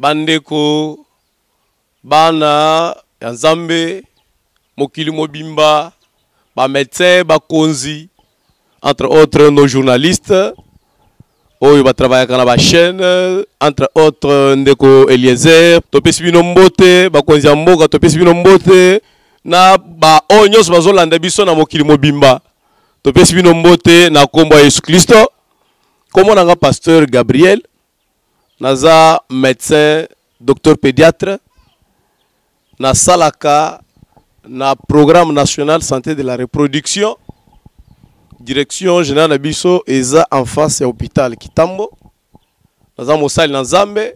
bandeko bana ya Nzambe mokili mobimba ba médecins ba konzi entre autres nos journalistes oyo ba travailler kana ba chaîne entre autres ndeko Eliezer topesi bino mbote ba konzi ya mboka topesi bino mbote na ba onyos bazolanda biso na mokili mobimba topesi bino mbote na kombo ya Yesu Kristo comme nanga pasteur Gabriel naza médecin docteur pédiatre na salaka na programme national santé de la reproduction direction générale biso eza en face ya hôpital Kitambo naza mosali na Nzambe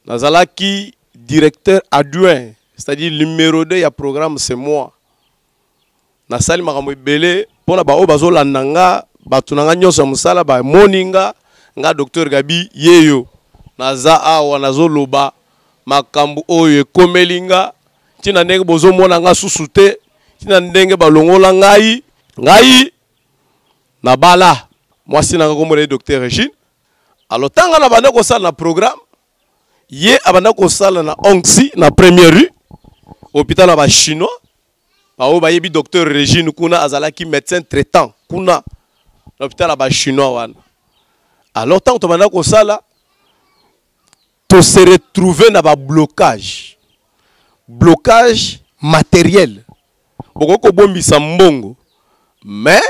nazalaki directeur adjoint c'est-à-dire numéro 2 ya programme c'est moi nasali makambo ebele pona ba o bazolanda nga batunanga nyoso musala ba moninga nga docteur Gabi yeyo naza awa nazoloba makambo oyo ekomelinga tina ndenge bozomona nga susu te tina ndenge balongola ngai na bala mwasi nanga komona docteur Regine alors tanga na banda ko sala na programme ye abanda ko sala na Onxi na première rue hôpital ba chinois ba yebi docteur Regine kuna azalaki médecin traitant kuna l'hôpital ba chinois wana alors tant to banda ko sala to se retrouver na ba blocage matériel boko bombisa mbongo mais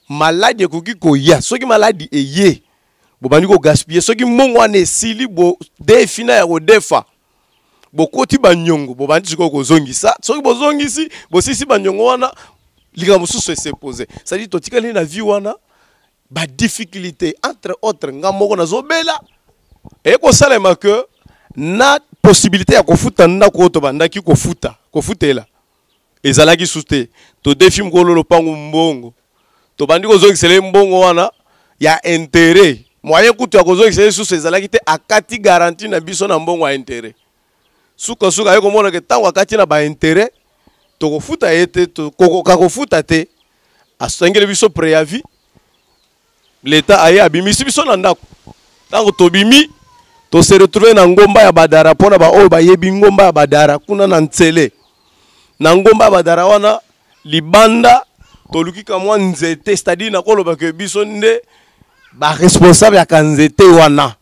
maladie ekoki koya soki maladie eye bobandi ko gaspiller soki mbongo wana esili bo defina ya kodefa bokoti banyongo bobandi siko kozongisa soki bozongisi bosisi banyongo wana liga mususu se poser ça dit totikali na vie wana ba difficulté entre autres ngamoko nazobela et ko salema que na possibilité ya kofuta ndako to bandaki kofutela ezalaki sute to defi mkolo lopango mbongo to bandi kozongisele mbongo wana ya intérêt moyen kutu ya kozongisele susu ezalaki te akati garantie na biso na mbongo ya intérêt suka yeko mona ke tango akati na ba intérêt to kofuta ete to kofuta te asengele biso préavis l'état aye abimisi biso na ndako tango tobimi to se retrouver na ngomba ya badara pona ba oyo bayebi ngomba ya badara kuna na ntsele na ngomba ya badara wana libanda to lukika mwa nzete c'est-à-dire na koloba ke biso nde ba responsable ya kanzete wana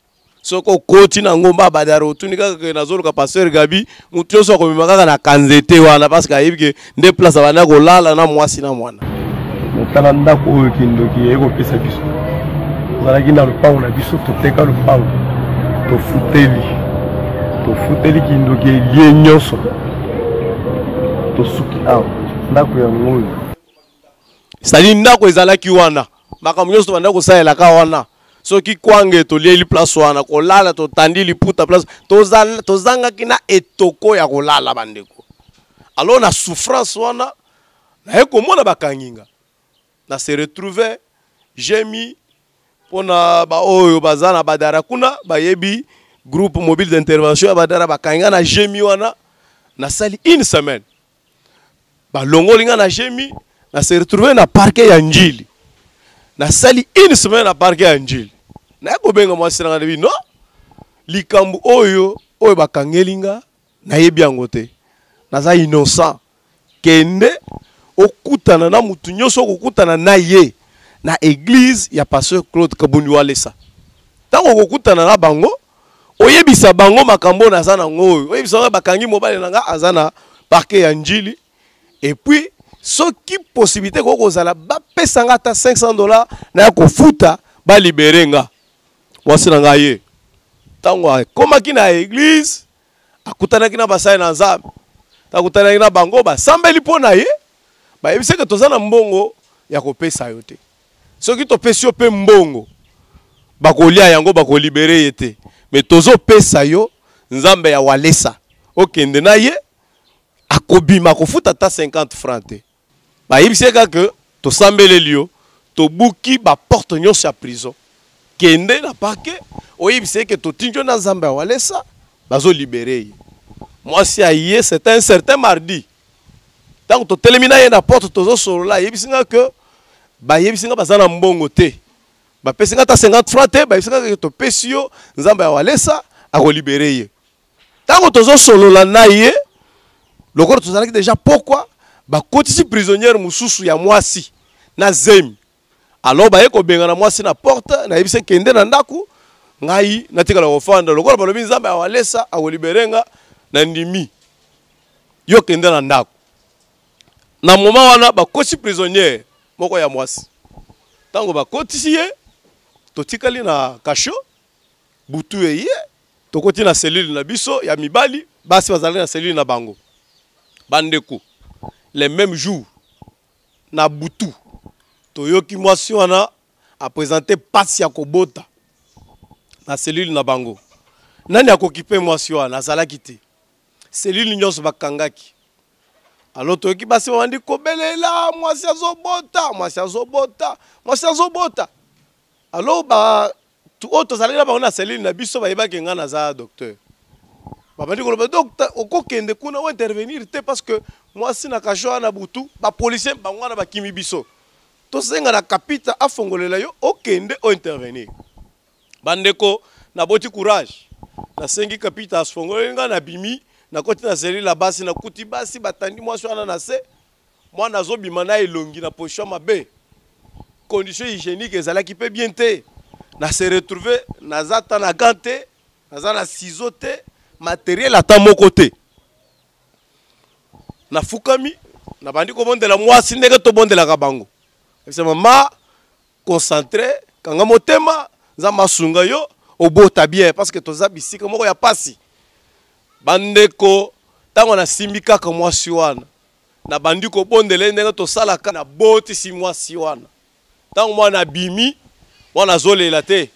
soko koti na ngomba ya badara otunika ke nazoloka pasteur Gabi mutu so ko bimaka na kanzete wana parce que ayebi ke nde place bana ko lala na mwasi na mwana mutala ndako oyo kindoki eko pesa biso zalaki na lupango na biso toteka lupango tofuteli kindoki elie nyonso tosuki awa ndako ya ngoyo c'est-à-dire ndako ezalaki wana makambo nyonso banda kosalelaka wana soki kwange tolieli place wana kolala totandi liputa place tozangaki na etoko ya kolala bandeko alors na souffrance wana naye komona bakanginga na se retrouver j'ai mis pona ba oyo bazana badara kuna bayebi groupe mobile d'intervention ya badara bakanga na jemi wana na sali une semaine ba longolinga na jemi na se retrouver na parquet ya Njili na sali une semaine na parquet ya Njili na ko benga mwasi na ndebi no likambu oyo bakangelinga na yebi yango te naza innocent kende okutana na mutu nyonso okutana na ye na église ya pasteur Claude Kabundi Walesa tango kokutana na bango oyebisa bango makambo na zana ngoyo oyebisa bakangi mobile nanga azana parquet ya Njili et puis soki possibilité kokozala ba pesanga ta $500 na kofuta ba liberenga mwasi nanga ye tango komaki na église akutana kina basai na Nzambe takutana kina bango ba sambeli pona ye ba yebisa ke tozana mbongo ya kopesa yo te soki topesi yo pe mbongo bakolia yango bakolibere yete mais tozo pesa yo Nzambe ya Walesa okende na ye akobima kofuta ta 50 francs te ba yebiseka que to sambeleli yo to buki ba porte nyonso ya prison kende na parquet oyebiseka to tinjo na Nzambe ya Walesa bazo libérer moi si aye c'est un certain mardi tant to telemina ye na porte tozo solola yebiseka que ba yebisinga bazana mbongo te ba pesinga ta 50 francs te ba yebisinga to pesio Nzambe ya Walesa ako libérer ye. Tango tozo solola na ye, lokolo tozalaki déjà pourquoi ba kotisi prisonnière mususu ya mwasi na zemi. Alors ba yeko benga na mwasi na porte na yebise kende na ndaku ngai natikala kofanda lokolo balobi nzambe awalesa ako liberenga na ndimi. Yo kende na ndaku. Na moment wana ba kotisi prisonnière moko ya mwasi. Tango ba kotisi ye totikali na kasho butu ye tokoti na cellule na biso ya mibali basi bazali na cellule na bango bandeko les mêmes jours na butu toyoki mwasi wana a présenter passe ya kobota na cellule na bango nani akokipe mwasi wana azalaki te cellule nyonso bakangaki alors toyoki basi bandi kobelela mwasi azobota alors ba tout autre ça là on a cellule na biso ba yeba kenga na za docteur ba dit ko le docteur okokende kuna o intervenir te parce que moi si na kasho na butu ba policier ba ngwana ba kimi biso to senga na kapita afongolela yo okende o intervenir bandeko na boti courage na sengi kapita afongolela na bimi na koti na cellule la basi na kuti basi batandi moi so na se moi na zo bima na elongi na position mabe conditions hygiéniques ezalaki pe bien te na se retrouver naza ta na gante naza na ciseau te matériel ata moko te na fukami na bandi ko bondela mwasi ndenge to bondela ka bango c'est mama concentré kanga motema za masunga yo obota bien parce que toza bisika moko ya pasi bandeko tango na simbika ka mwasi wana na bandi ko bondela ndenge to salaka na boti si mwasi wana tango mwana bimi mwana zolela te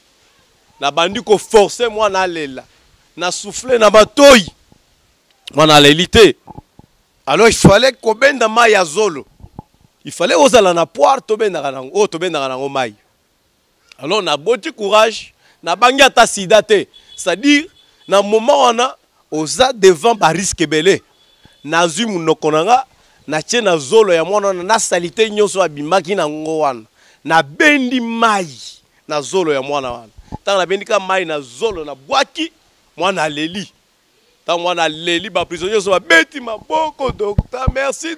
na bandi ko forcer mwana alela na souffler na batoyi mwana lelité alors il fallait ko benda mai ya zolo il fallait ozala na poire to benda nango to benda nango mai alors na boti courage na bangi ata sida te c'est-à-dire na moment wana oza devant ba risque belé na zui munoko nanga na tie na zolo ya mwana na salité nyonso abimaki na ngo wana na bendi mai na zolo ya mwana wana tanga na bendi ka mai na zolo na bwaki mwana leli tanga mwana leli ba prisonniers so ba beti maboko docteur merci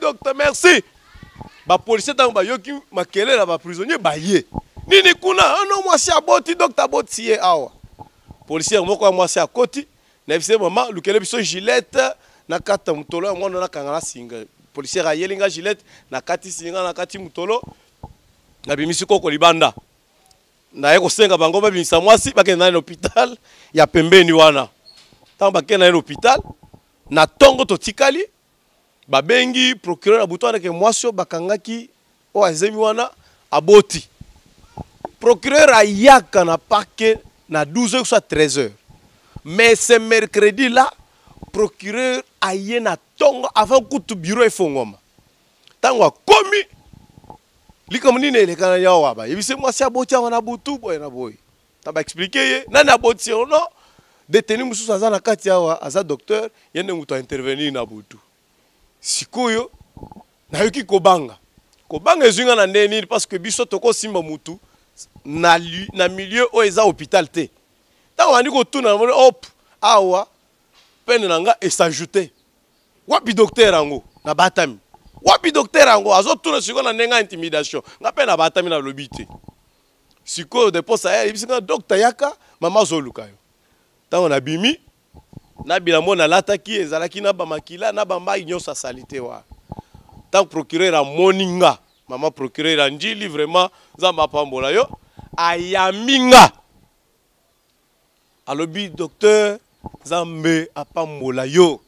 ba policier tanga ba yoki makelela ba prisonnier ba ye nini kuna no mwasi aboti docteur aboti ye awa policier moko ya mwasi akoti na bise mama lukele biso gilette na kata mutolo ya mwana na kangana singa policier a yelinga gilette na kati singa na kati mutolo na bimisi koko libanda na yeko senga bango ba bimisa mwasi bakenda na hôpital ya pembeni wana tant bakenda na hôpital na tongo to tikali babengi procureur abutwana ke mwasi bakangaki o azemi wana aboti procureur ayaka na parquet na 12h soit 13h mais ce mercredi là procureur aye na tongo avant kutu bureau efongoma tango komi liko mnine ile kana yao hapa yebise mwasi aboti wana butu boy na boy taba expliquer ye nani aboti ono détenu mususu aza na kati awa aza docteur yende muto intervenir na butu sikoyo na yoki kobanga ezinga na ndeni parce que biso toko simba mutu na milieu o eza hôpital te tango andi ko tuna hop awa peine nanga et s'ajouter wapi docteur ango na batami wapi docteur ango azotuna siko na nenga intimidation ngape na batami na lobité siko de posa ya bisinga docteur yaka mama zoluka yo tango na bimi na bilamo na lataki ezalaki na bamakila na bambai nyonso salité wa tant procureur a moninga mama procureur a njili vraiment zamba pambola yo ayaminga alobi docteur Zambe apambola yo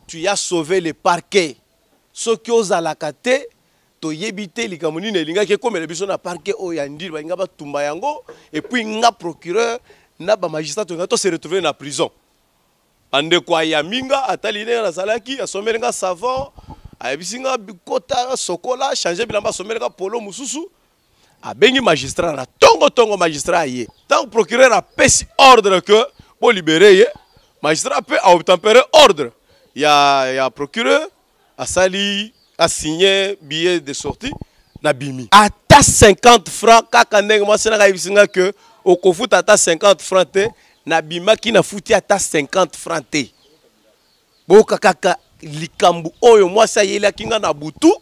tu as sauvé le parquet ce que ozalaka te to yebite likamoni ne linga ke komela biso na parquet o yandiri ba nga ba tumba yango et puis nga procureur na ba magistrat to se retrouver na prison ande kwa ya minga atali ne na salaki asomerenga savon abisinga bikota sokola changer bilamba asomerenga polo mususu abengi magistrat na tongo magistrat ye tant procureur a pesi ordre que pour libérer ye magistrat peut obtempérer ordre il y a procureur a sali a signé billet de sortie na bimi ata 50 francs kaka ndenge moi sena bisinga que au kofuta ata 50 francs te na bimaki na futi ata 50 francs te. Boka kaka likambu oyo mwasi ayelaki nga na butu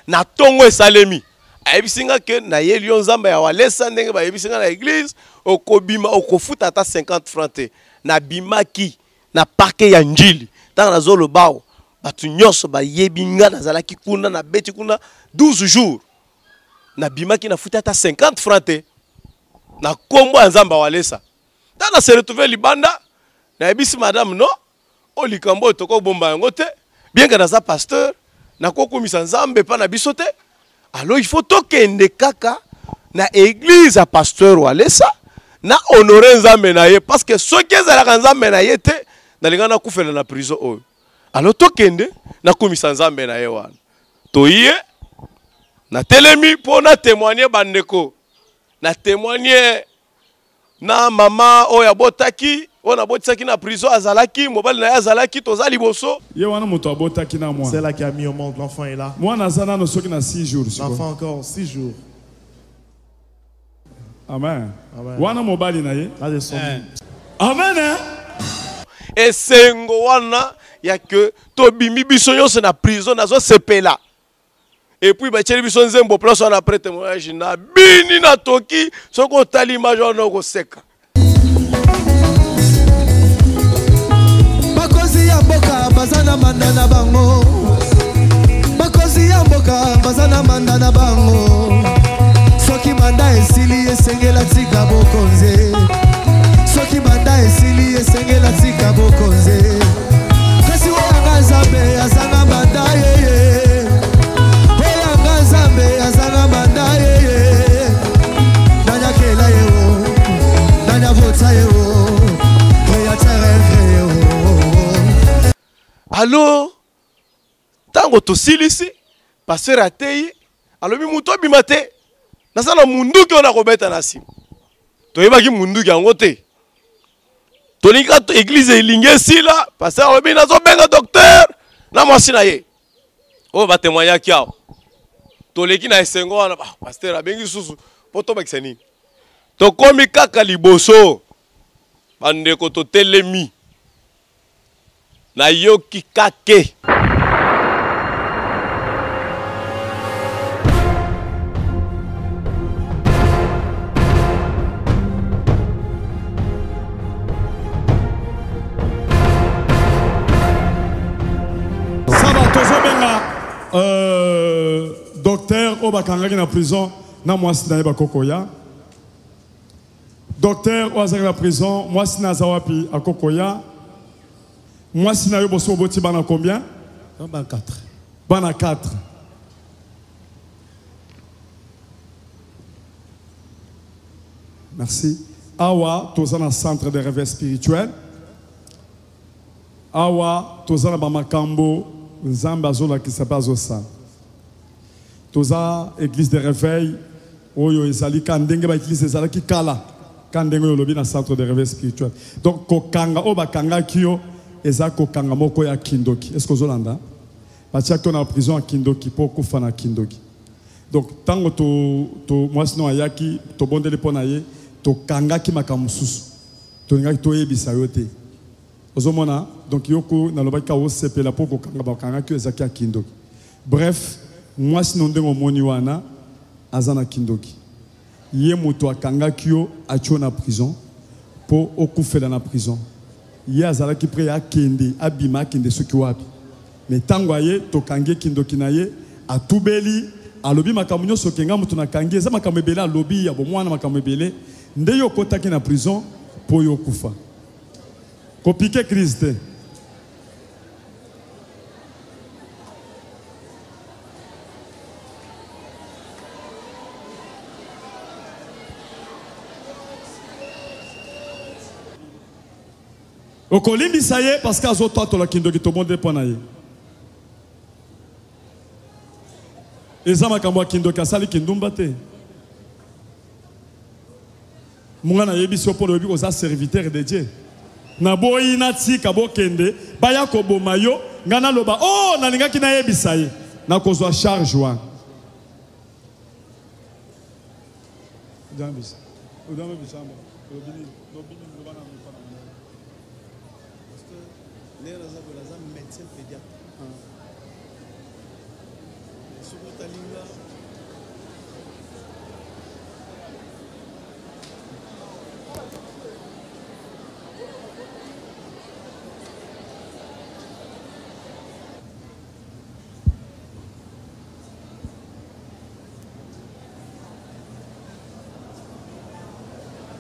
na tongo esalemi. Ayebisinga ke na yeli nzamba ya walesa ndenge ba yebisinga na église okobima okofuta ata 50 francs te. Na bimaki na parke ya njili. Tanga na zolo bao batu nyonso ba yebinga nazalaki kuna na beti kuna 12 jours. Na bimaki na futa ata 50 francs te. Na kombo ya nzamba walesa. Tana se retrouver libanda na yebisi madame no o likambo toko bomba yango te. Bien que naza pasteur na kokumisa nzambe pa na biso te. Alors il faut tokende kaka na église à pasteur walesa na honorer nzambe na ye parce que soki ezalaka nzambe na ye te nalinga na kufela na prison oyo. Alors tokende na komisa nzambe na ye wana. Toye na telemi pour na témoigner bandeko. Na témoigner na mama oya botaki ona botisaki na prison azalaki mobali na azalaki tozali boso ye wana moto abotaki na moi. C'est là qui a mis au monde, l'enfant est là. Moi nazana no soki na 6 jours. L'enfant encore 6 jours. Amen. Amen. Wana mobali na ye. Là, son Amen. et sengo wana ya que tobimi biso nyonso na prison nazo sepela. Et puis ba tcheli biso nzembo place on après témoignage na bini na toki soko tali image on ko seka. Bakozi ya mboka bazana mandana bango. Bakozi ya mboka bazana mandana bango. Soki manda esili esengela tika bokonze. Soki manda esili esengela tika bokonze. Kasi wanga zambe azanga manda yeye. Wanga zambe azanga manda yeye. Nanya kela yeo. Nanya vota yeo. Alors, tango to silisi, passer à teye, alors mi muto bimate, nasala mundu ki ona kobeta na sim. To yebaki mundu ki angote. To linga to église elinge sila, passer alobi nazo benga docteur, na mwasi na ye. O ba témoigner ki awo. To leki na esengo wana, pasteur abengi susu, poto bakisa nini. To komi kaka liboso. Bandeko to telemi. Na yoki kake. Ça va tozobenga docteur obakangaki na prison na mwasi na ye bakokoya. Docteur ozaki na prison mwasi na zawapi akokoya. Moi, si na yo boso boti bana combien? Bana 4. Bana 4. Merci. Awa, toza na centre de réveil spirituel. Awa, toza na bamakambo, nzambe azola ki sapa azosa. Toza église de réveil, oyo ezali kandenge ba église ezala ki kala. Kandenge yo lobi na centre de réveil spirituel. Donc, kokanga, oba kanga kiyo, ezako kanga moko ya kindoki. Est-ce que vous avez Batiaki na prison à kindoki pour kufa na kindoki. Donc tango to moi sinon ayaki to bondele pona ye to kanga ki makamususu. To ngaki to yebisa yote. Ozomona donc yoko na lobaki ka osepela pour ko kanga ba kanga ki ezaki ya kindoki. Bref, moi sinon ndengo moni wana azana kindoki. Ye moto akanga kyo atio na prison pour okufela na prison. Ye azalaki prêt à kende abima kende soki wapi mais tango aye to kange kindoki na ye atubeli alobi makambo nyonso kenga mutu na kange eza makambo ebele alobi ya bomwana makambo ebele nde yo kotaki na prison po yo kufa kopike Christ. Okolimbisa ye parce que azoto to la kindoki to monde pona ye. Eza makambo kindoki asali kindumba te. Mungana yebiso pona yebi oza serviteur de Dieu. Na boyi na tika bokende baya ko bomayo ngana loba oh nalingaki na yebisa ye na kozwa charge wa. Jambis. Odama bisamba. Lobini lobana mfana.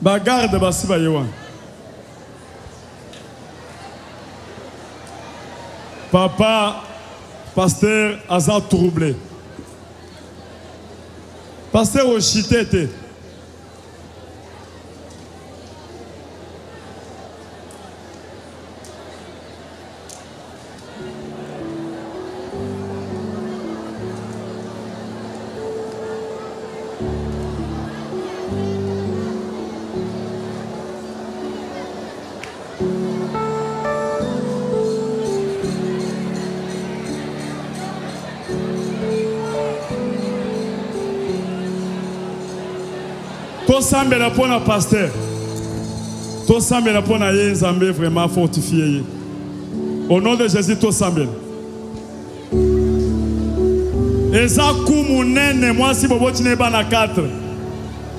Bagarde basi bayewa. Papa, pasteur Azar troublé. Pasteur Oshitete. Tosambela pona pasteur. Tosambela pona ye Nzambe vraiment fortifié. Au nom de Jésus tosambela. Eza kumunene mwasi boboti ne bana 4.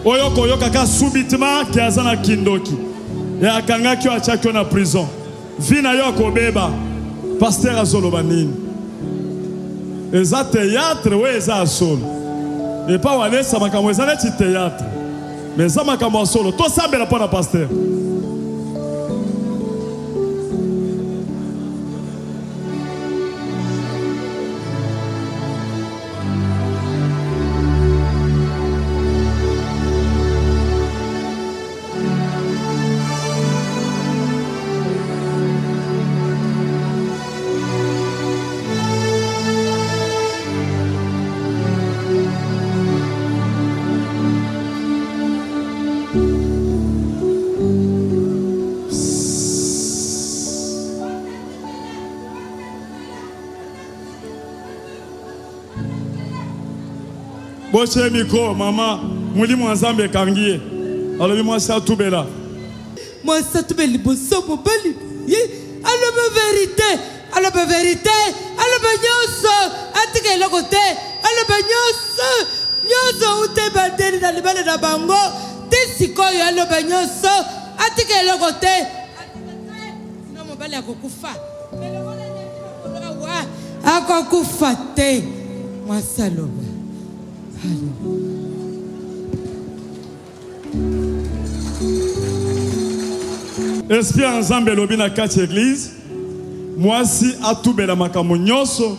Oyoko yoka subitement ki azana kindoki. Et akanga ki achakyo na prison. Vina yoko beba. Pasteur azoloba nini. Eza théâtre we eza solo. Et pas wale sa makambo eza neti théâtre. Mais ça m'a comme solo. Tout ça, mais la pas pasteur. Boche miko, maman, mouli mwanzambe kangiye. Alors moi ça tout bela. Moi ça tout beli bosso mo beli. Alors la vérité, alors la vérité, alors la nyonso, atike le côté, alors la nyonso ute bandeli dans le balé na bango, tisikoyo alors la nyonso, atike le côté. Non mo bali akokufa. Akokufa te. Moi ça loba. Esprit ensemble lobi na kati église. Moi si atubela makambo nyonso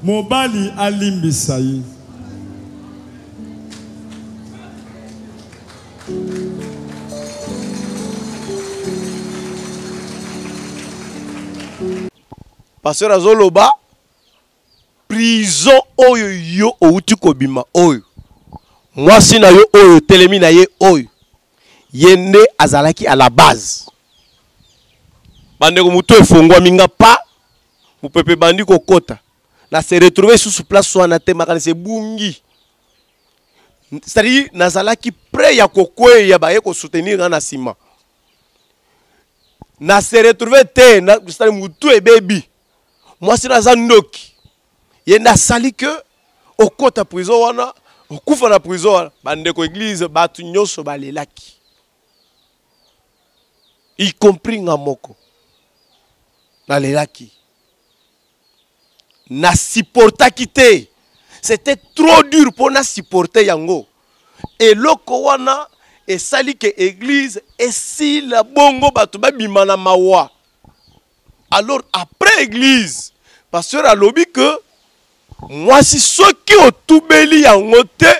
mobali alimbisa ye. Pasteur azoloba prison oyo yo outi kobima oyo. Mwasi na yo oyo telemi na ye oyo. Yende azalaki à la base. Bandeko muto efongwa minga pa mupepe bandi kokota. Na se retrouver sous place soana te makani se bungi. C'est-à-dire nazalaki prêt ya kokwe ya baye ko soutenir na sima. Na se retrouver te na c'est-à-dire mutu e baby. Moi c'est naza ndoki. Yenda sali que okota prison wana, okufa na prison wana. Bandeko église batu nyoso balelaki. Y compris Ngamoko. Na lelaki. Na supporta quitté. C'était trop dur pour na supporter yango. Et loko wana et sali que église et si la bongo batu babima na mawa. Alors après église, pasteur a lobby que moi si ceux qui ont tout beli yango te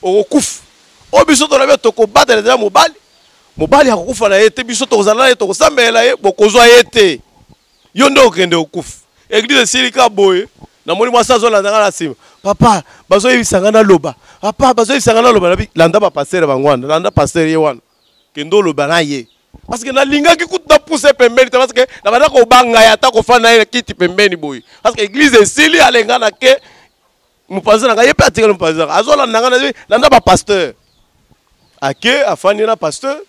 au kouf. Obiso to na to ko battre déjà mobali. Mobali akufa na yete biso tozana na to sambela ye bokozwa yete yondo okende okufa église silika boye na moni mwasa zo landa na sima papa bazo yisanga na loba papa bazo yisanga na loba landa ba pasteur bangwana landa pasteur ye wana kendo loba na ye parce que na linga ki kuta pousser pembeni parce que na bana ko banga ya ta ko fana ye kiti pembeni boye parce que église sili alenga na ke mupanza na ye pe atikala mupanza azo landa na landa ba pasteur ake afani na pasteur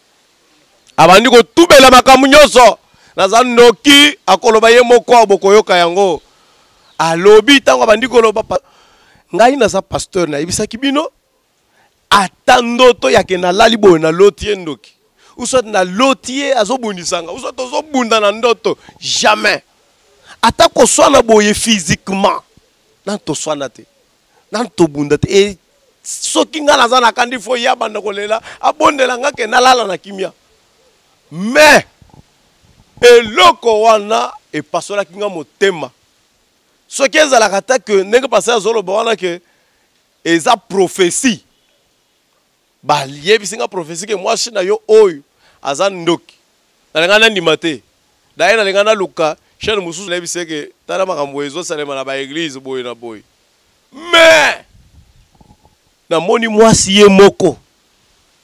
abandi ko tubela makambo nyonso naza ndoki akoloba ye moko bokoyoka yango alobi tango bandi koloba ngai naza pasteur na yebisaki bino ata ndoto yake na lali boyo na lotie ndoki usot na lotie azobundisanga usot azobunda na ndoto jamais ata koswana boye physiquement nan toswana te nan tobunda te et soki nga naza na kandi fo ya banda kolela abondela nga ke nalala na kimia mais eloko wana epasolaki nga motema soki ezalaka ta ke ndenge pase azoloba wana ke eza prophétie bayebisi nga prophétie ke mwasi na yo oyo aza ndoki nalinga nandima te daye nalinga naluka chaîne mosusu nayebisi ke tala makambo ezosalema na baeglise boye na boye mais namoni mwasi ye moko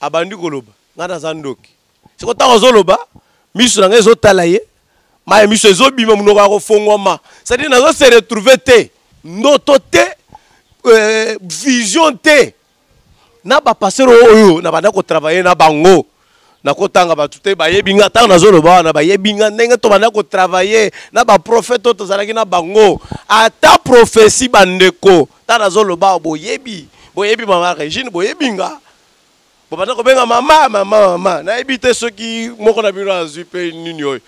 abandi koloba nga naza ndoki siko ntango azoloba miso na ngai ezotala ye maye miso ezobima munoko akofongwama c'est-à-dire nazo se retrouver te ndoto te vision te na bapasero oyo na banda kotravailler na bango nakotanga batu te bayebi nga ntango nazoloba wana bayebi nga ndenge tobanda kotravailler na baprofete oyo tozalaki na bango ata prophétie bandeko ntango nazoloba boyebi mama Regine boyebi nga bobanda kobenga mama nayebi te soki moko na bino azwi mpe nini oyo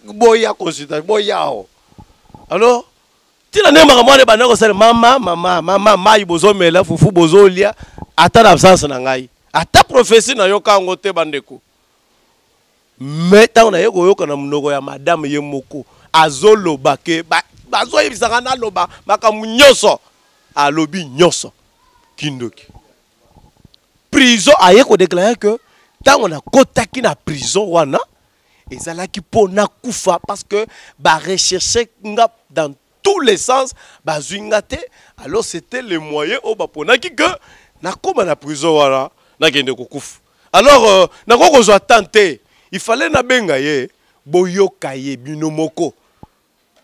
boya consultation boyao alors tina nde makambo wana ebanda kosala mama mai bozomela fufu bozolia ata na absence na ngai ata prophétie nayoka yango te bandeko mais ntango naye koyoka na monoko ya madame ye moko azoloba ke bazoyebisaka naloba makambo nyonso alobi nyonso kindoki prison aye kodéclare que ntango nakotaki na prison wana ezalaki mpo nakufa parce que barecherche nga dans tous les sens bazwi nga te alors c'était le moyen oyo baponaki que nakoma na prison wana nakende kokufa alors nako kozwa tante il fallait nabenga ye boyoka ye bino moko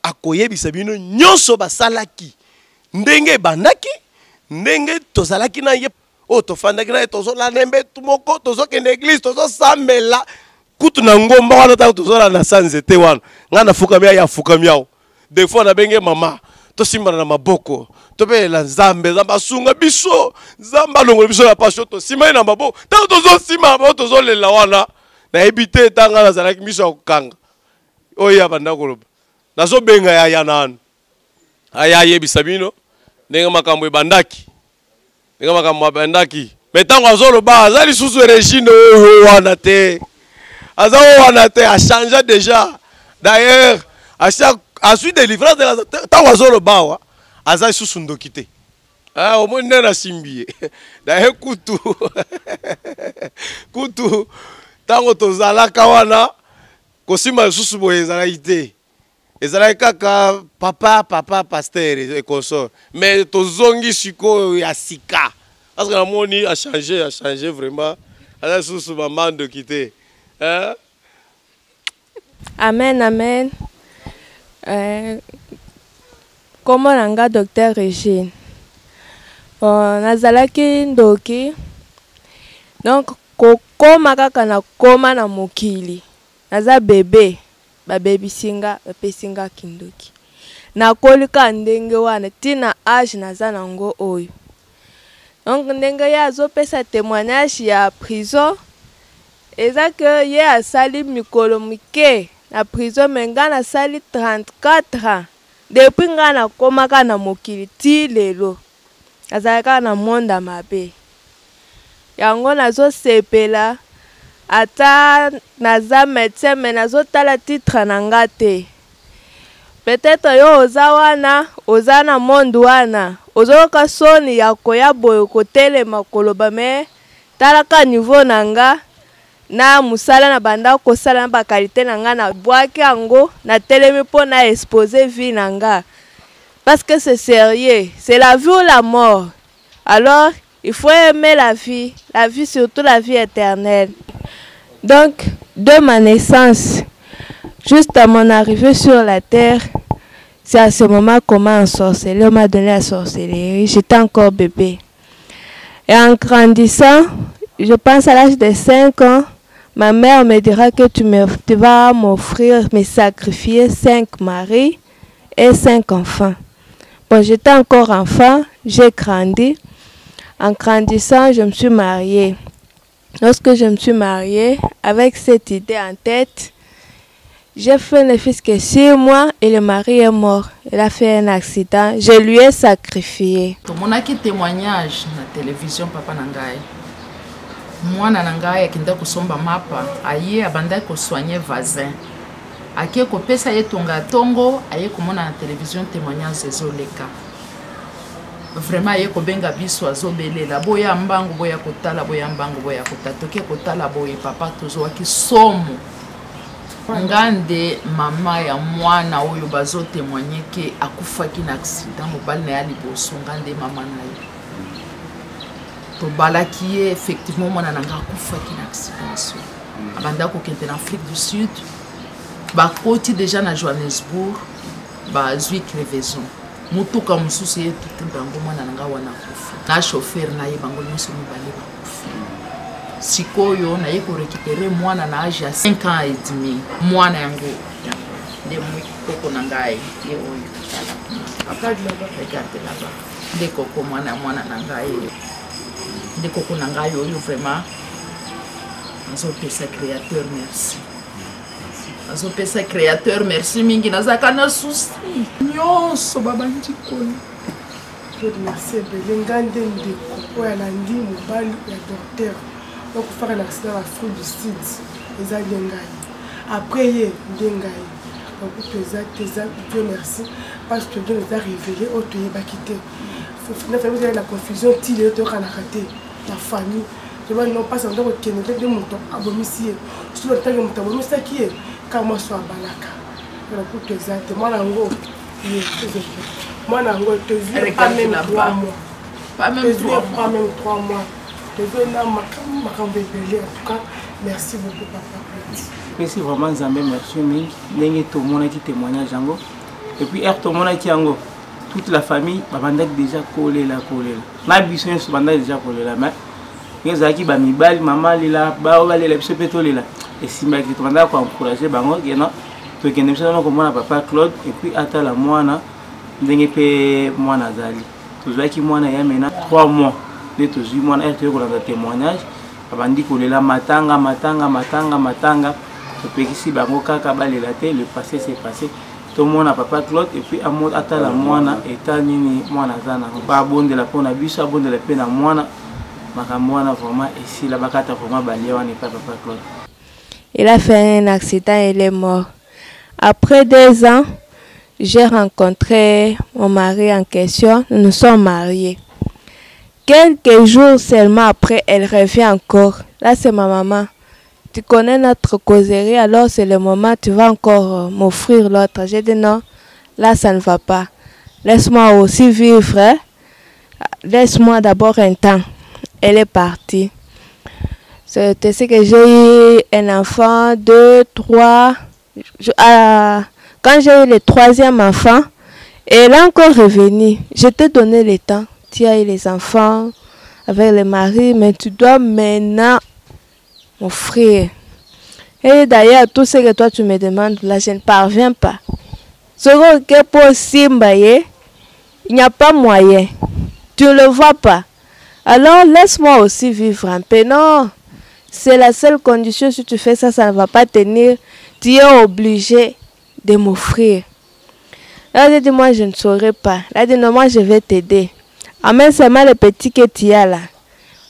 akoyebisa bino nyonso basalaki ndenge ebandaki ndenge tozalaki na ye o tofandaki na ye tozolanda mbetu moko tozokende église tozosambela kutu na ngomba wana ntango tozolanda na sanzete wana ngai nafukami aye afukami awo des fois nabenge mama tosimbana na maboko tobelela nzambe nzambe asunga biso nzambe alongola biso na passion tosimba ye na maboko ntango tozosimba na maboko tozolela wana nayebi te ntango nazalaki miso ya kokanga oyo ya banda koloba nazobenga yaya nanu aya ayebisa bino ndenge makambo ebandaki mais ntango azoloba aza lisusu Regine oyo wana te aza oyo wana te achangea déjà d'ailleurs ensuite délivrance ntango azoloba awa aza lisusu ndoki te omoni nde nasimbi ye d'ailleurs kutu ntango tozalaka wana kosimba lisusu boye ezalaki te ezalaki kaka papa pasteur et consort mais tozongi sikoyo ya sika parce que namoni a changé vraiment aza lisusu mama ndoki te amen kombo na nga docteur Regine nazalaki ndoki donc kokoma kaka na koma na mokili naza bebe babebisinga bapesinga kindoki nakolika ndenge wana tina age naza nango oyo donc ndenge ye azopesa témoignage ya prison eza ke ye asali mikolo mike na prison me nga nasali 34 ans depuis nga nakomaka na mokili ti lelo azalaka na monde mabe yango nazosepela ata naza médecin me nazotala titre na nga te peut-être yo oza wana oza na monde wana ozoyoka soni ya koya boye kotelema koloba me talaka niveau na nga na musala na banda kosala na bakalite na nga na bwaki yango na telemi mpo na exposer vie na nga parce que c'est sérieux, c'est la vie ou la mort. Alors il faut aimer la vie surtout la vie éternelle. Donc de ma naissance jusqu'à mon arrivée sur la terre, c'est à ce moment qu'on m'a ensorcelé, on m'a donné la sorcellerie, j'étais encore bébé. Et en grandissant, je pense à l'âge de 5 ans, ma mère me dira que tu vas m'offrir, me sacrifier 5 maris et 5 enfants. Bon, j'étais encore enfant, j'ai grandi. En grandissant, je me suis mariée. Lorsque je me suis mariée, avec cette idée en tête, j'ai fait le fils que 6 mois et le mari est mort. Il a fait un accident. Je lui ai sacrifié. On a un témoignage na télévision papa nangai. Mwana nangai akenda kusomba mapa, aye abanda ko soigner voisin. Akie ko pesa ye tonga tongo, aye komona na télévision témoignage ezoleka. Vraiment aye ko benga biso azobelela. Boya mbangu boya kotala boya mbangu boya kotala. Toke kotala boye papa tozo ki somo. Ngande mama ya mwana oyo bazo témoigner que akufaki na accident mobile na ya liboso ngande mama na ye to balaki effectivement mwana nanga akufaki na accident so abanda ko kente na Afrique du Sud ba koti déjà na Johannesburg ba zui crevaison mutuka mususu ye tout bango mwana nanga wana kufa na chauffeur na ye bango nyonso mibale ba kufa sikoyo na ye ko récupérer mwana na âge ya 5 ans et demi mwana yango de koko na ngai ye oyo regarde là-bas de koko mwana na ngai de koko na ngai oyo vraiment azopesa créateur merci azopesa créateur merci mingi nazaka na souci nyonso baba ndikoni merci belengande ndeko oyo alandi mobali ya docteur donc faire l'accident à l'Afrique du Sud les ngai après ye ngai donc Dieu merci parce que Dieu nous a révélé au tu va quitter la famille la confusion il est au raté la famille je vois non pas ça donc que nous de mon temps abomisier sur le temps de mon temps abomisier qui est car moi soit balaka donc pour te moi nango moi nango te vu pas même 3 mois pas même 3 mois. Merci beaucoup, papa. Merci vraiment, Zambé, merci. Nous tout le monde qui témoignage. Et puis, tout le monde qui a toute la famille, déjà collé là. Ma biche, c'est déjà collé là. Mais, nous avons dit, maman, là, et si je suis encouragé, tu as papa Claude, et puis, attends la moine, moi, Nazali. Tu as dit, moi, il y a 3 mois. Les tous moi RTO pour le témoignage abandi kolela matanga et puis si bango kaka balela te le passé c'est passé tout le monde a papa Claude et puis amot atala mwana eta nini mwana zana ba bonde la pona biso bonde la pena mwana makamwana vraiment ici la bakata vraiment balia n'est pas papa Claude. Il a fait un accident et il est mort. Après 2 ans, j'ai rencontré mon mari en question, nous nous sommes mariés. Quelques jours seulement après, elle revient encore. Là, c'est ma maman. Tu connais notre causerie, alors c'est le moment, tu vas encore m'offrir l'autre. J'ai dit non, là, ça ne va pas. Laisse-moi aussi vivre. Hein? Laisse-moi d'abord un temps. Elle est partie. C'est que j'ai eu un enfant, 2, 3. Quand j'ai eu le 3e enfant, elle est encore revenue. Je t'ai donné le temps. Tu as eu les enfants avec le mari, mais tu dois maintenant m'offrir. Et d'ailleurs, tout ce que toi tu me demandes, là, je ne parviens pas. Ce qui est possible, il n'y a pas moyen. Tu ne le vois pas. Alors, laisse-moi aussi vivre un peu. Non, c'est la seule condition. Si tu fais ça, ça ne va pas tenir. Tu es obligé de m'offrir. Là, j'ai dit, moi, je ne saurais pas. Là, j'ai dit, non, moi, je vais t'aider. Amène seulement le petit que tu as là.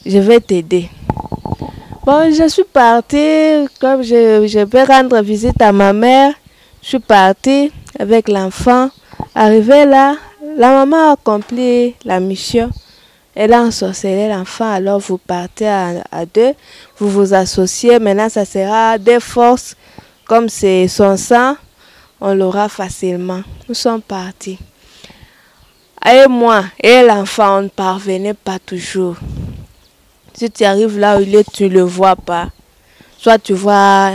Je vais t'aider. Bon, je suis partie. Comme je vais rendre visite à ma mère, je suis partie avec l'enfant. Arrivée là, la maman a accompli la mission. Elle a ensorcelé l'enfant. Alors vous partez à 2. Vous vous associez. Maintenant, ça sera des forces. Comme c'est son sang, on l'aura facilement. Nous sommes partis. Et moi et l'enfant, on ne parvenait pas toujours. Si tu arrives là où il est, tu ne le vois pas. Soit tu vois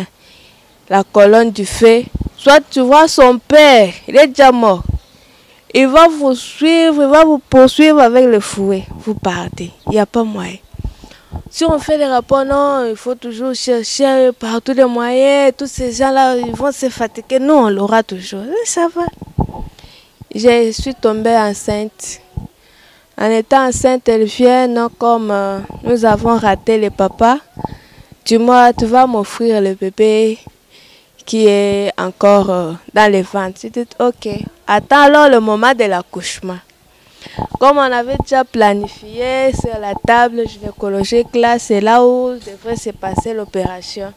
la colonne du feu, soit tu vois son père, il est déjà mort. Il va vous suivre, il va vous poursuivre avec le fouet. Vous partez, il n'y a pas moyen. Si on fait des rapports, non, il faut toujours chercher par tous les moyens. Tous ces gens-là, ils vont se fatiguer. Nous, on l'aura toujours. Ça va. Je suis tombée enceinte. En étant enceinte, elle vient, non, comme nous avons raté le papa. Dis-moi, tu vas m'offrir le bébé qui est encore dans les ventres. Je dis, ok. Attends alors le moment de l'accouchement. Comme on avait déjà planifié sur la table gynécologique, là, c'est là où devrait se passer l'opération.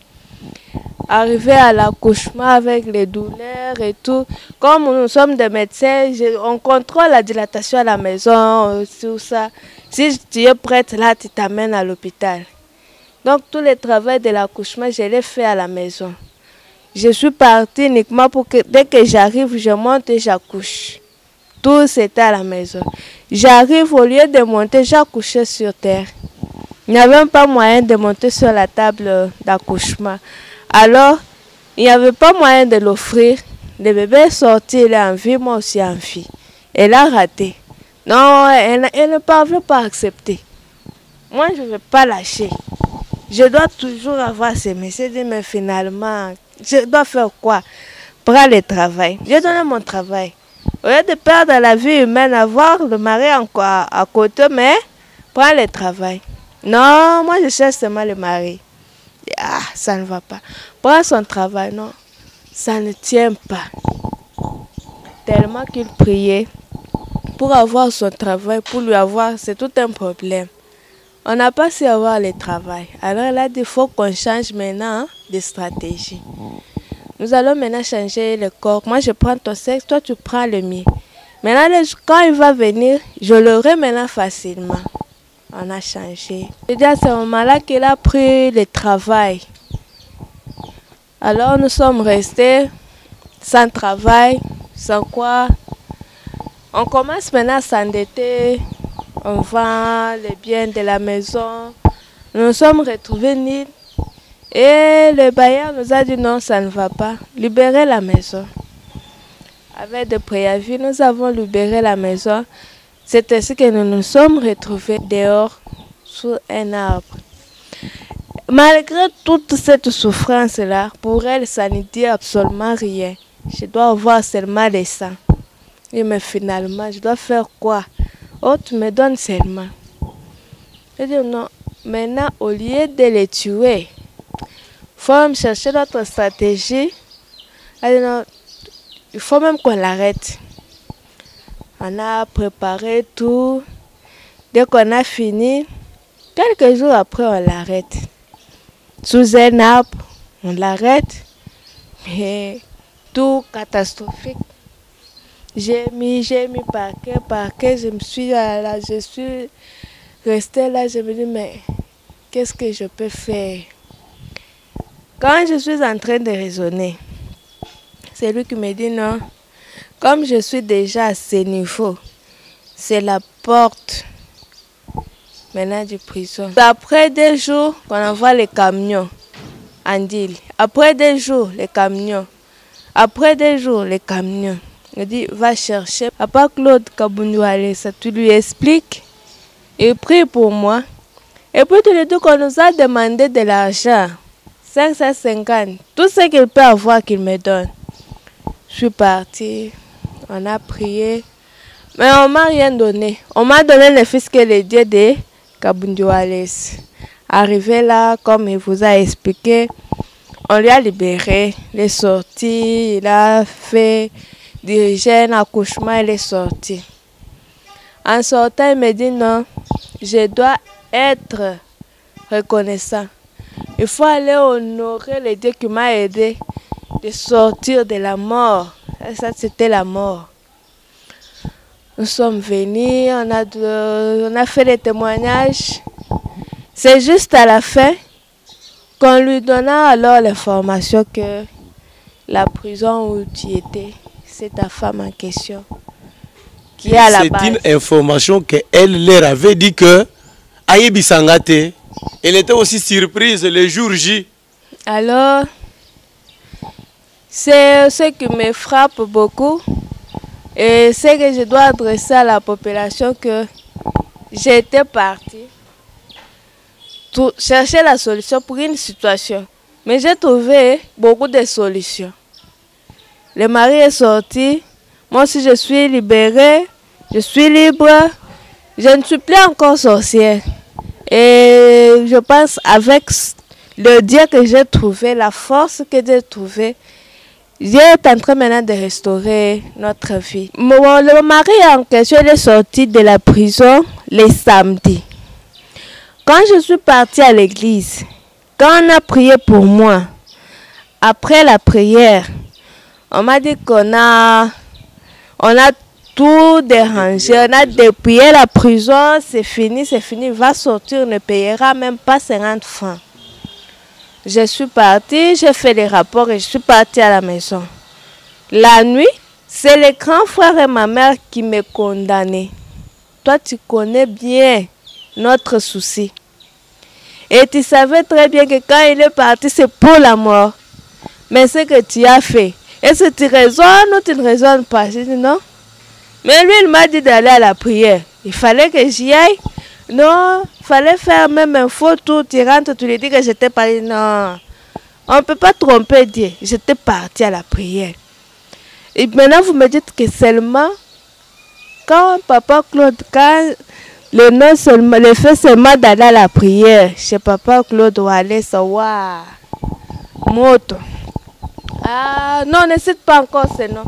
Arrivé à l'accouchement avec les douleurs et tout, comme nous sommes des médecins, on contrôle la dilatation à la maison, tout ça. Si tu es prête, là, tu t'amènes à l'hôpital. Donc, tout le travail de l'accouchement, je l'ai fait à la maison. Je suis partie uniquement pour que dès que j'arrive, je monte et j'accouche. Tout c'était à la maison. J'arrive, au lieu de monter, j'ai accouché sur terre. Il n'y avait même pas moyen de monter sur la table d'accouchement. Alors, il n'y avait pas moyen de l'offrir. Le bébé est sorti, il est en vie, moi aussi en vie. Elle a raté. Non, elle ne parvient pas à accepter. Moi, je ne vais pas lâcher. Je dois toujours avoir ces messages, mais finalement, je dois faire quoi? Prends le travail. J'ai donné mon travail. Au lieu de perdre la vie humaine, avoir le mari encore à côté, mais prends le travail. Non, moi je cherche seulement le mari. Ah, ça ne va pas. Prends son travail, non. Ça ne tient pas. Tellement qu'il priait pour avoir son travail, pour lui avoir, c'est tout un problème. On n'a pas su avoir le travail. Alors là, il faut qu'on change maintenant de stratégie. Nous allons maintenant changer le corps. Moi, je prends ton sexe, toi, tu prends le mien. Maintenant, quand il va venir, je l'aurai maintenant facilement. On a changé. C'est à ce moment-là qu'il a pris le travail. Alors, nous sommes restés sans travail, sans quoi. On commence maintenant à s'endetter. On vend les biens de la maison. Nous nous sommes retrouvés nuls. Et le bailleur nous a dit non, ça ne va pas. Libérez la maison. Avec des préavis, nous avons libéré la maison. C'est ainsi que nous nous sommes retrouvés dehors, sous un arbre. Malgré toute cette souffrance-là, pour elle, ça ne dit absolument rien. Je dois avoir seulement les sangs. Et mais finalement, je dois faire quoi? Oh, tu me donnes seulement. Je dis non. Maintenant, au lieu de les tuer, il faut même chercher notre stratégie. Alors, il faut même qu'on l'arrête. On a préparé tout. Dès qu'on a fini, quelques jours après, on l'arrête. Sous un arbre, on l'arrête. Mais tout catastrophique. J'ai mis parquet, je suis restée là, je me dis, mais qu'est-ce que je peux faire? Quand je suis en train de raisonner, c'est lui qui me dit non, comme je suis déjà à ce niveau, c'est la porte maintenant du prison. Après 2 jours, on envoie les camions en deal. Après 2 jours, les camions. Après 2 jours, les camions. Il dit, va chercher. Papa Claude Kabundouale, ça tu lui expliques. Il prie pour moi. Et puis tous les deux qu'on nous a demandé de l'argent. 550. Tout ce qu'il peut avoir qu'il me donne. Je suis partie. On a prié. Mais on ne m'a rien donné. On m'a donné le fils que le Dieu de Kabundouale. Arrivé là, comme il vous a expliqué, on lui a libéré. Il est sorti. Il a fait diriger un accouchement, il est sorti. En sortant, il me dit non, je dois être reconnaissant. Il faut aller honorer le Dieu qui m'a aidé de sortir de la mort. Et ça, c'était la mort. Nous sommes venus, on a fait des témoignages. C'est juste à la fin qu'on lui donna alors l'information que la prison où tu étais, c'est ta femme en question qui est à la base. C'est une information qu'elle leur avait dit que Ayebi Sangate, elle était aussi surprise le jour J. Alors, c'est ce qui me frappe beaucoup et c'est que je dois adresser à la population que j'étais partie chercher la solution pour une situation. Mais j'ai trouvé beaucoup de solutions. Le mari est sorti. Moi aussi, je suis libérée. Je suis libre. Je ne suis plus encore sorcière. Et je pense avec le Dieu que j'ai trouvé, la force que j'ai trouvée, Dieu est en train maintenant de restaurer notre vie. Le mari en question est sorti de la prison le samedi. Quand je suis partie à l'église, quand on a prié pour moi, après la prière, on m'a dit qu'on a tout dérangé, on a dépouillé la prison, c'est fini, il va sortir, ne payera même pas 50 francs. Je suis partie, j'ai fait les rapports et je suis partie à la maison. La nuit, c'est les grands frères et ma mère qui me condamnaient. Toi, tu connais bien notre souci. Et tu savais très bien que quand il est parti, c'est pour la mort. Mais ce que tu as fait, est-ce que tu raisonnes ou tu ne raisonnes pas? Je dis non. Mais lui, il m'a dit d'aller à la prière. Il fallait que j'y aille. Non, il fallait faire même un faux tour. Tu rentres, tu lui dis que j'étais parti. Non, on ne peut pas tromper Dieu. J'étais parti à la prière. Et maintenant, vous me dites que seulement, quand Papa Claude, quand le fait seulement d'aller à la prière, chez Papa Claude, ou aller savoir, moto. Ah, non, ne cite pas encore ce nom.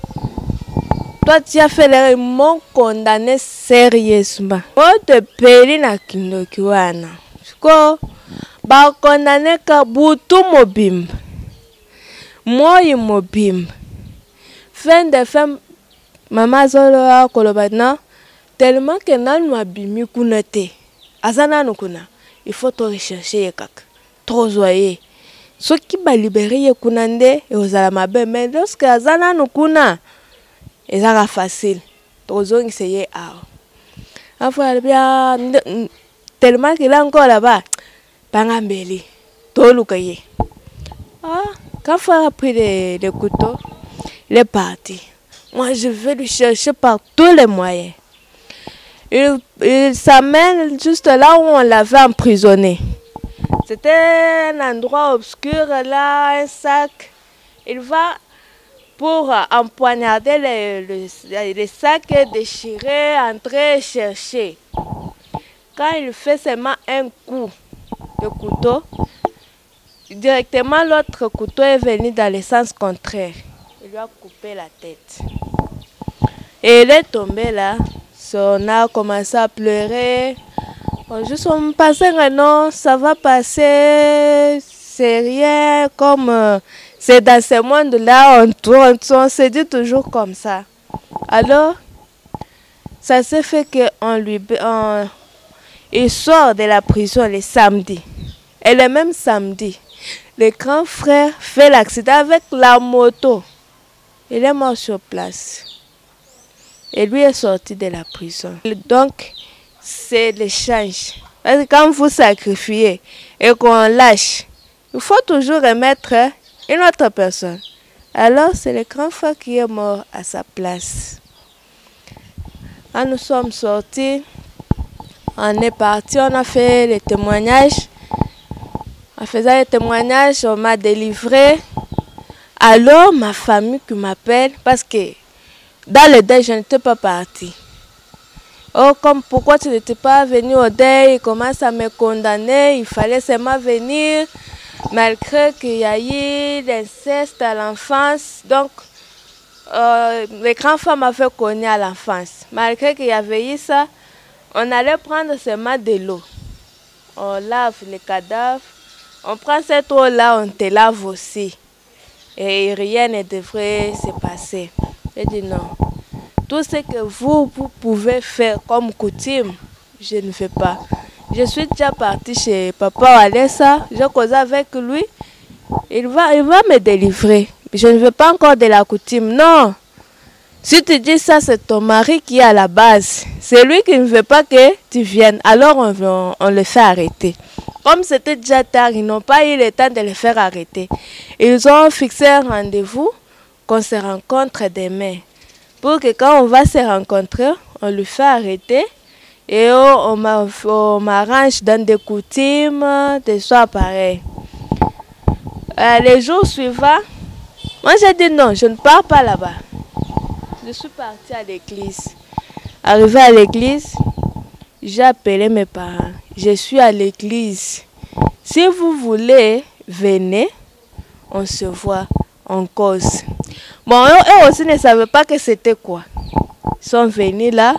Toi, tu as fait l'erreur, ils m'ont condamné sérieusement. Moi, te paye na kindoki wana. Ko, ba condamné ka butu mobimba. Moi, mobimba. Fin de fin, maman zolo a koloba non. Tellement que nan mabimi kunate. Azana nukuna. Il faut te rechercher kaka. Trop joyeux. Ceux qui ba libéré kunande et aux alamabe, mais lorsque azana nukuna. Et ça va facile. Tozong c'est enfin bien tellement qu'il est encore là-bas. Pangambeli. Tolukaye. Ah, quand Frère a pris le couteau, il est parti. Moi, je vais le chercher par tous les moyens. Il s'amène juste là où on l'avait emprisonné. C'était un endroit obscur, là, un sac. Il va pour empoignarder les sacs déchirés, entrer chercher. Quand il fait seulement un coup de couteau, directement l'autre couteau est venu dans le sens contraire. Il lui a coupé la tête. Et il est tombé là. On a commencé à pleurer. Juste on me passait non, ça va passer, c'est rien comme... C'est dans ce monde-là, on se dit toujours comme ça. Alors, ça s'est fait il sort de la prison le samedi. Et le même samedi, le grand frère fait l'accident avec la moto. Il est mort sur place. Et lui est sorti de la prison. Donc, c'est l'échange. Parce que quand vous sacrifiez et qu'on lâche, il faut toujours remettre une autre personne. Alors, c'est le grand frère qui est mort à sa place. Quand nous sommes sortis, on est parti, on a fait les témoignages. En faisant les témoignages, on m'a délivré. Alors, ma famille qui m'appelle, parce que dans le deuil, je n'étais pas partie. Oh, comme pourquoi tu n'étais pas venu au deuil, il commence à me condamner, il fallait seulement venir. Malgré qu'il y a eu l'inceste à l'enfance, donc les grands femmes m'avaient connu à l'enfance. Malgré qu'il y avait eu ça, on allait prendre seulement de l'eau. On lave les cadavres, on prend cette eau-là, on te lave aussi. Et rien ne devrait se passer. J'ai dit non. Tout ce que vous pouvez faire comme coutume, je ne fais pas. Je suis déjà partie chez Papa Alessa, j'ai causé avec lui. Il va me délivrer. Je ne veux pas encore de la coutume. Non. Si tu dis ça, c'est ton mari qui est à la base. C'est lui qui ne veut pas que tu viennes. Alors on le fait arrêter. Comme c'était déjà tard, ils n'ont pas eu le temps de le faire arrêter. Ils ont fixé un rendez-vous qu'on se rencontre demain. Pour que quand on va se rencontrer, on lui fait arrêter. Et on m'arrange dans des coutumes, des soirs pareils. Les jours suivants, moi j'ai dit non, je ne pars pas là-bas. Je suis partie à l'église. Arrivé à l'église, j'ai appelé mes parents. Je suis à l'église. Si vous voulez, venez, on se voit, on cause. Bon, eux aussi ne savaient pas que c'était quoi. Ils sont venus là.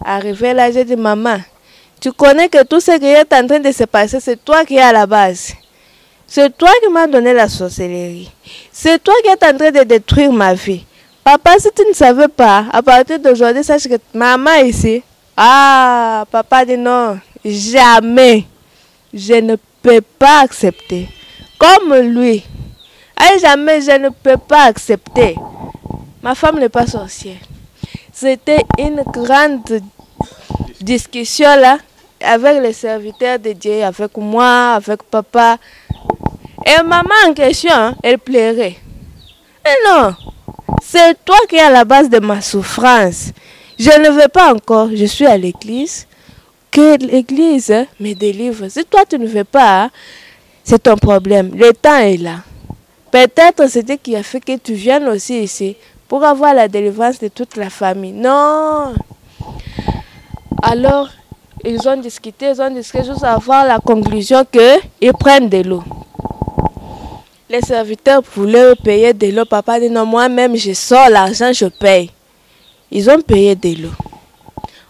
Arrivé là, j'ai dit, maman, tu connais que tout ce qui est en train de se passer, c'est toi qui es à la base. C'est toi qui m'as donné la sorcellerie. C'est toi qui es en train de détruire ma vie. Papa, si tu ne savais pas, à partir d'aujourd'hui, sache que maman ici. Ah, papa dit non, jamais. Je ne peux pas accepter. Comme lui. Ah, jamais, je ne peux pas accepter. Ma femme n'est pas sorcière. C'était une grande discussion là, avec les serviteurs de Dieu, avec moi, avec papa. Et maman en question, elle plairait. Mais non, c'est toi qui es à la base de ma souffrance. Je ne veux pas encore, je suis à l'église. Que l'église me délivre. Si toi tu ne veux pas, c'est ton problème. Le temps est là. Peut-être c'était qui a fait que tu viennes aussi ici pour avoir la délivrance de toute la famille. Non. Alors, ils ont discuté jusqu'à avoir la conclusion qu'ils prennent de l'eau. Les serviteurs voulaient payer de l'eau. Papa dit non, moi-même je sors l'argent, je paye. Ils ont payé de l'eau.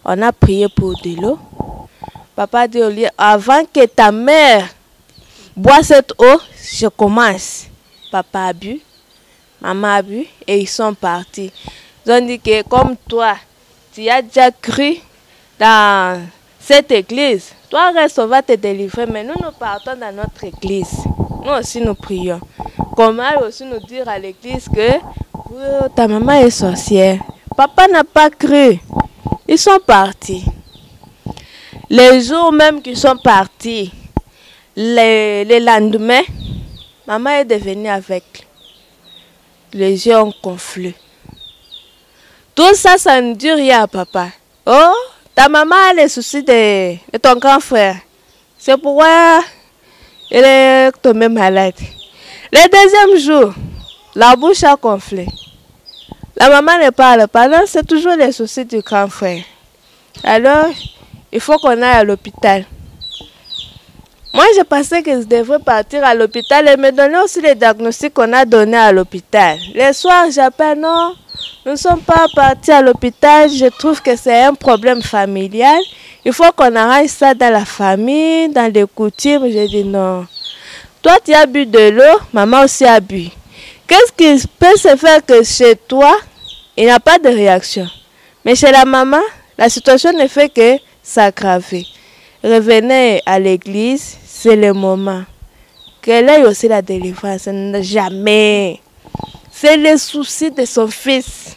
On a prié pour de l'eau. Papa dit au lieu, avant que ta mère boive cette eau, je commence. Papa a bu. Maman a bu et ils sont partis. Ils ont dit que comme toi, tu as déjà cru dans cette église, toi reste, on va te délivrer. Mais nous, nous partons dans notre église. Nous aussi, nous prions. Comment aussi nous dire à l'église que ta maman est sorcière. Papa n'a pas cru. Ils sont partis. Les jours même qu'ils sont partis, les lendemains, maman est devenue aveugle. Les yeux ont gonflé. Tout ça, ça ne dit rien à papa. Oh, ta maman a les soucis de ton grand frère. C'est pourquoi elle est tombée malade. Le deuxième jour, la bouche a gonflé. La maman ne parle pas. Non, c'est toujours les soucis du grand frère. Alors, il faut qu'on aille à l'hôpital. Moi, je pensais que je devrais partir à l'hôpital et me donner aussi les diagnostics qu'on a donnés à l'hôpital. Le soir, j'appelle, non, nous ne sommes pas partis à l'hôpital. Je trouve que c'est un problème familial. Il faut qu'on arrange ça dans la famille, dans les coutumes. J'ai dit non. Toi, tu as bu de l'eau, maman aussi a bu. Qu'est-ce qui peut se faire que chez toi, il n'y a pas de réaction? Mais chez la maman, la situation ne fait que s'aggraver. Revenez à l'église, c'est le moment. Qu'elle ait aussi la délivrance, jamais. C'est le souci de son fils.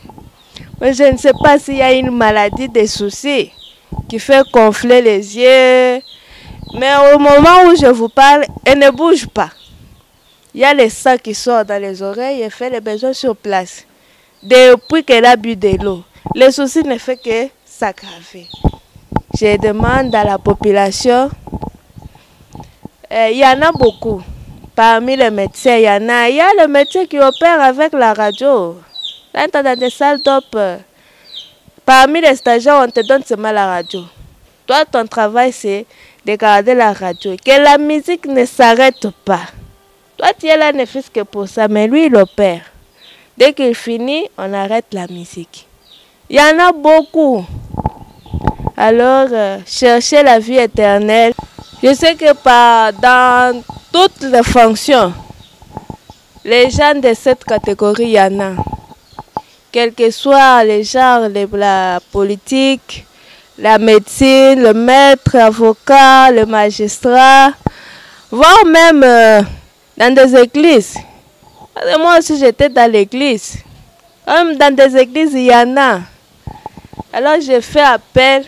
Mais je ne sais pas s'il y a une maladie des soucis qui fait gonfler les yeux. Mais au moment où je vous parle, elle ne bouge pas. Il y a le sang qui sort dans les oreilles et fait les besoins sur place. Depuis qu'elle a bu de l'eau, le souci ne fait que s'aggraver. Je demande à la population, il y en a beaucoup. Parmi les médecins, il y a le médecin qui opère avec la radio. Là, tu as dans des salles top. Parmi les stagiaires, on te donne seulement la radio. Toi, ton travail, c'est de garder la radio. Que la musique ne s'arrête pas. Toi, tu es là, ne fais que pour ça, mais lui, il opère. Dès qu'il finit, on arrête la musique. Il y en a beaucoup. Alors, chercher la vie éternelle. Je sais que dans toutes les fonctions, les gens de cette catégorie, il y en a. Quel que soit les genres, la politique, la médecine, le maître, l'avocat, le magistrat, voire même dans des églises. Moi aussi, j'étais dans l'église. Même dans des églises, il y en a. Alors, je fais appel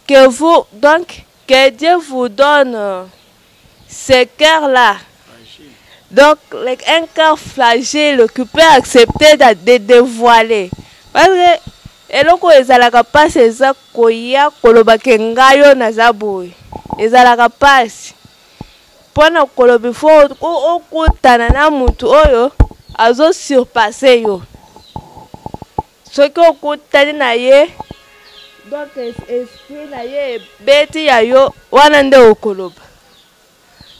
que Dieu vous donne ce cœur-là. Donc, un cœur flagelle qui peut accepter de dévoiler. Parce que eloko ezalaka pasi eza koya koloba ke ngayo naza boye ezalaka pasi mpona koloba fo okutana na mutu oyo azo surpasse yo soki okutani na ye donc esprit na ye ebeti ya yo wana nde okoloba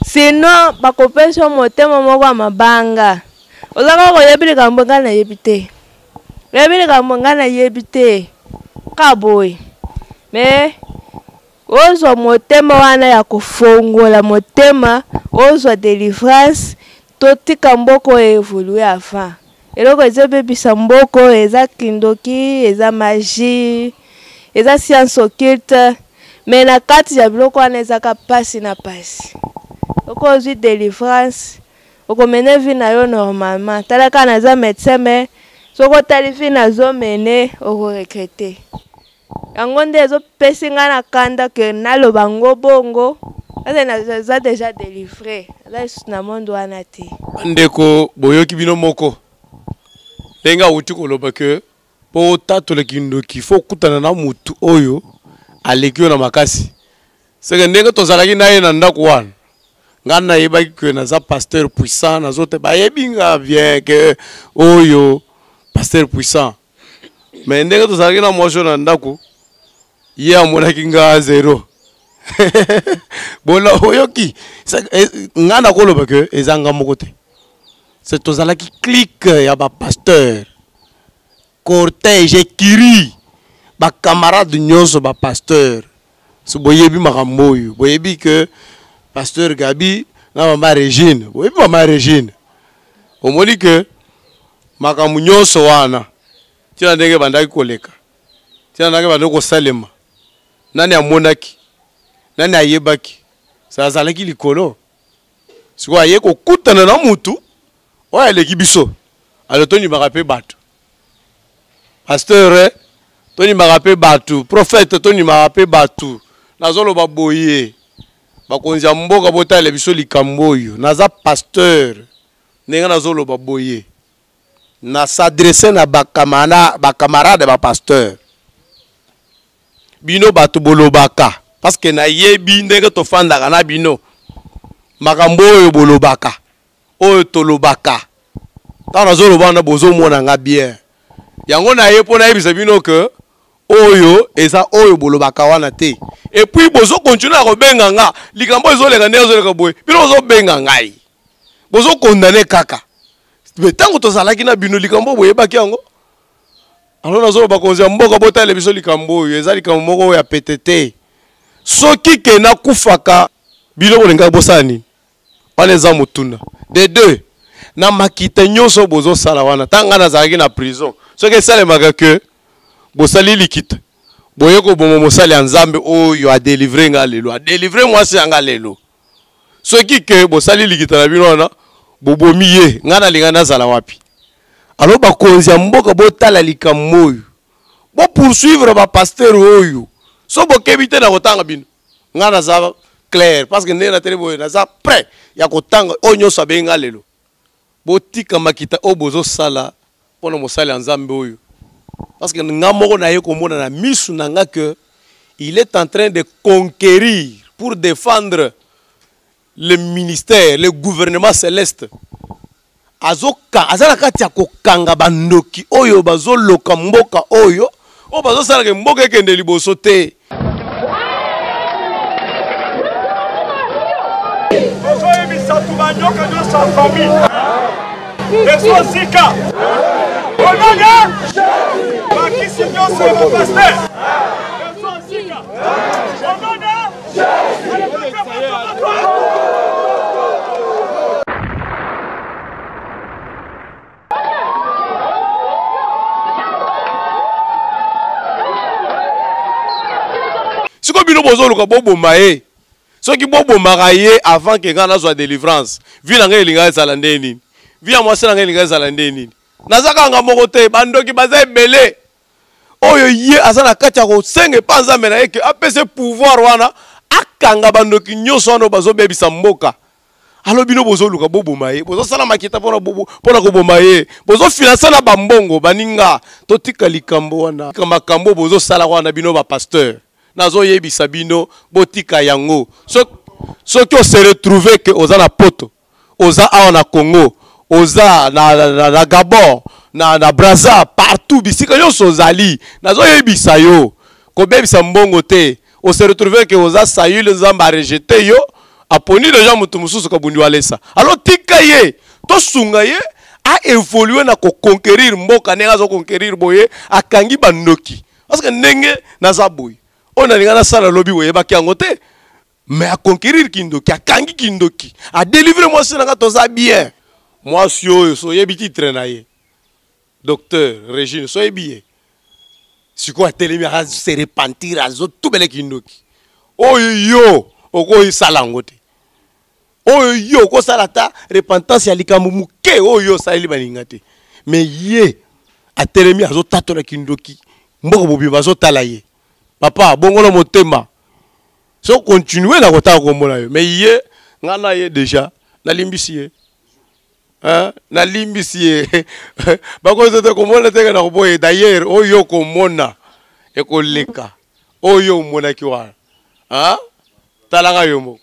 sino bakopesa motema moko ya mabanga ozaka koyebi likambo ngai nayebi te oyebi likambo ngai nayebi te ka boye me ozwa motema wana ya kofongola motema ozwa délivrance totika mboko evolue avant eloko ezobebisa mboko eza kindoki eza magie eza science occulte me na kati ya biloko wana ezaka pasi na pasi oko ozwi délivrance okomene vi na yo normalement tala kaka naza médecin me soki otali vi nazomene okoregrete yango nde ezopesi ngai na kanda ke naloba ngo bongo eza déjà délivré eza lisusu na monde wana te ndeko boyoki bino moko ndenge awuti koloba ke mpo otatola kindoki fo okutana na mutu oyo aleki yo na makasi seke ndenge tozalaki na ye na ndako wana ngai nayebaki ke naza pasteur puissant nazote bayebi nga bien ke oyo pasteur puissant me ndenge tozalaki na mwasi na ndako ye amonaki nga zero bola oyoki ngai nakoloba ke eza nga moko te se tozalaki clique ya bapasteur cortège ekiri bacamarade nyonso bapasteur so boyebi makambo oyo boyebi ke pasteur Gabi na mama Regine boyebi mama Regine omoni ke makambo nyonso wana tina ndenge bandaki koleka tina ndenge bandaki kosalema nani amonaki nani ayebaki sazalaki likolo siko aye kokutana na mutu oyo aleki biso alo tondimaka mpe bato pasteur tondimaka mpe bato prophète tondimaka mpe bato nazoloba boye bakonzi ya mboka botala biso likambo oyo naza pasteur ndenge nazoloba boye na s'adresse na bakamarade bapasteur bino bato bolobaka parce que nayebi ndenge tofandaka na bino makambo oyo bolobaka oyo tolobaka ntango nazoloba wana bozomona nga bien yango naye mpo nayebisa bino ke oyo eza oyo bolobaka wana te et puis bozokontinue na kobenga nga likambo ezoleka ndenge ezoleka boye bino bozobenga ngai bozokondane kaka me ntango tozalaki na bino likambo boyebaki yango alors nazoloba konzi ya mboka botala biso likambo oyo eza likambo moko oyo ya pete te soki ke nakufaka bino bolingaki bosala nini wana eza motuna de deux na makita nyonso bozosala wana ntango nazalaki na prison soki esalemaka ke bosali likita boye koboma mosali ya nzambe oyo adelivre nga lelo adelivre mwasi yanga lelo soki ke bosali likita na bino wana bobomi ye nga nalinga nazala wapi alo bakonzi ya mboka botala likambo oyo bopoursuivre bapasteur oyo so bokebi te na kotanga bino nga naza clair parce que ndenge na tele boye naza prêt ya kotanga oyo nyonso abengi nga lelo botika makita oyo bozosala mpona mosali ya nzambe oyo parce que nga moko naye komona na misu na nga que il est en train de conquérir pour défendre le ministère, le gouvernement céleste. Azala kati ya kokanga bandoki oyo bazoloka mboka oyo o bazosala ke mboka ekende liboso te. Ozoyebisa tubanyoka nyonso ya famille ezosika onaga bakisi nyonso ya bapaster ezosika onaga siko bino bozoluka boboma ye soki bobomaka ye avant ke nga nazwa délivrance vi na ngai elinga ezala nde nini vi ya mwasi na ngai elinga ezala nde nini naza kanga moko te bandoki baza ebele oyo ye aza na kati ya kosenga epa nzambe na ye ke apese pouvoir wana akanga bandoki nyonso wana bazobebisa mboka alors bino bozo luka bobo maye bozo sala makita pona bobo pona ko bomaye bozo financer na bambongo baninga totika likambo wana kama kambo bozo sala wana bino ba pasteur nazo yebisa bino botika yango so que se retrouver que oza na poto oza awa na Congo oza na Gabon na Brazza partout bisika nyonso ozali nazo yebisa yo ko bebisa mbongo te o se retrouver que oza sayule zamba rejeter yo aponi les gens mutususu kabundi walesa alors tika ye to sunga ye a évoluer na ko conquérir mboka nenga zo conquérir boye akangi bandoki parce que ndenge naza boy on a lingana sala lobby boye ba kiango te mais à conquérir kindoki akangi kindoki a délivrer moi c'est toza bien moi so yebi titre na ye docteur Régine so yebi si quoi télémi a se repentir azo tout bele kindoki yo oko isalango te yo ko salata repentance ya likambu muke yo sali baninga te mais ye a télémi azo tatola kindoki mboko bobi bazo tala ye papa bongola motema so continuer na kota ko mona yo mais ye ngana ye déjà na limbisi ye na limbisi ye bako zote ko mona te na ko boye d'ailleurs yo ko mona e ko leka yo mona ki wa talanga yo mo